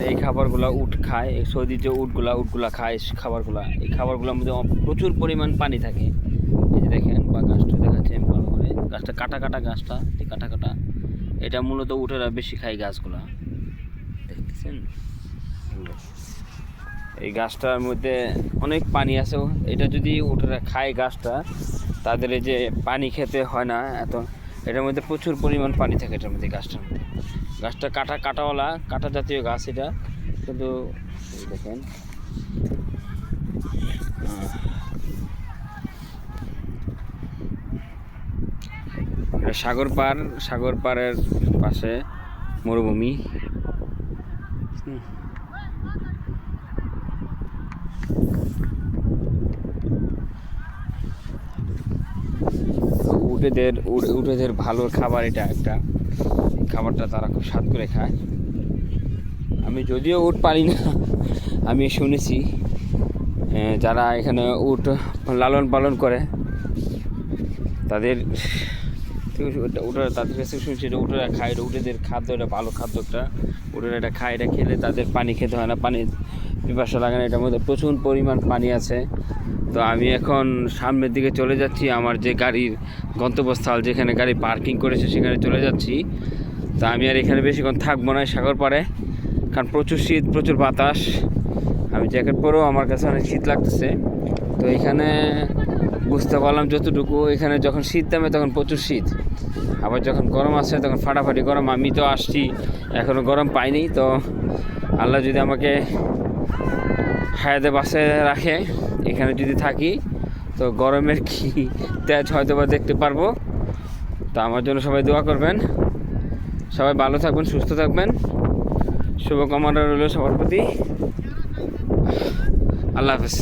এই খাবারগুলো উট খায়, এই সৌদির যে উটগুলা খায় খাবারগুলা, এই খাবারগুলোর মধ্যে প্রচুর পরিমাণ পানি থাকে। এই যে দেখেন, বা গাছটা দেখাচ্ছে আমি ভালো করে, গাছটা কাটা কাটা, গাছটা কাটা কাটা, এটা মূলত উটেরা বেশি খায় গাছগুলা, দেখতেছেন। এই গাছটার মধ্যে অনেক পানি আছে, এটা যদি উটেরা খায় গাছটা, তাদের এই যে পানি খেতে হয় না এত, এটার মধ্যে প্রচুর পরিমাণ পানি থাকে এটার মধ্যে, গাছটার মধ্যে। গাছটা কাটাওয়ালা, কাটা জাতীয় গাছ এটা, কিন্তু দেখেন এটা সাগর পাড়ের পাশে মরুভূমি। উটেদের ভালো খাবার এটা একটা, খাবারটা তারা খুব স্বাদ করে খায়। আমি যদিও উট পারি না, আমি শুনেছি যারা এখানে উট লালন পালন করে তাদের কাছে শুনছি যে উটেরা খায়, উটেদের খাদ্য এটা ভালো খাদ্য একটা, উটেরা এটা খায়, এটা খেলে তাদের পানি খেতে হয় না, পানি পিপাসা লাগে না, এটার মধ্যে প্রচুর পরিমাণ পানি আছে। তো আমি এখন সামনের দিকে চলে যাচ্ছি, আমার যে গাড়ির গন্তব্যস্থল, যেখানে গাড়ি পার্কিং করেছে সেখানে চলে যাচ্ছি। তা আমি আর এখানে বেশিক্ষণ থাকবো না সাগর পাড়ে, কারণ প্রচুর শীত, প্রচুর বাতাস, আমি জ্যাকেট পরেও আমার কাছে অনেক শীত লাগতেছে। তো এখানে বুঝতে পারলাম যতটুকু, এখানে যখন শীত নামে তখন প্রচুর শীত, আবার যখন গরম আসে তখন ফাটাফাটি গরম। আমি তো আসছি এখনও গরম পাইনি, তো আল্লাহ যদি আমাকে হায়াতে বাসে রাখে, এখানে যদি থাকি, তো গরমের কি তেজ হয়তো বা দেখতে পারবো। তো আমার জন্য সবাই দোয়া করবেন, সবাই ভালো থাকবেন, সুস্থ থাকবেন, শুভকামনা রইল সবার প্রতি। আল্লাহ হাফেজ।